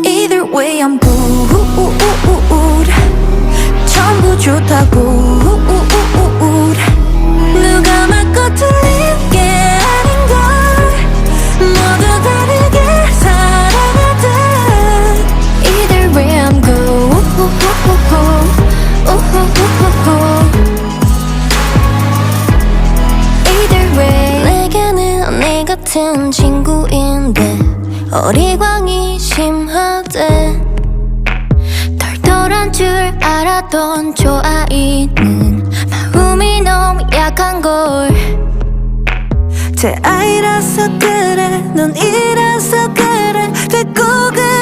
Either way I'm good. 전부 좋다고. 누가 맞고 틀린 게 아닌걸. 모두 다르게 살아가듯. Either way I'm good. Either way 내게는 언니 같은 친구인데 어리광이 심하대. 털털한 줄 알았던 저 아이는 마음이 너무 약한걸. 제 아이라서 그래, 넌 이라서 그래. 됐고 그래.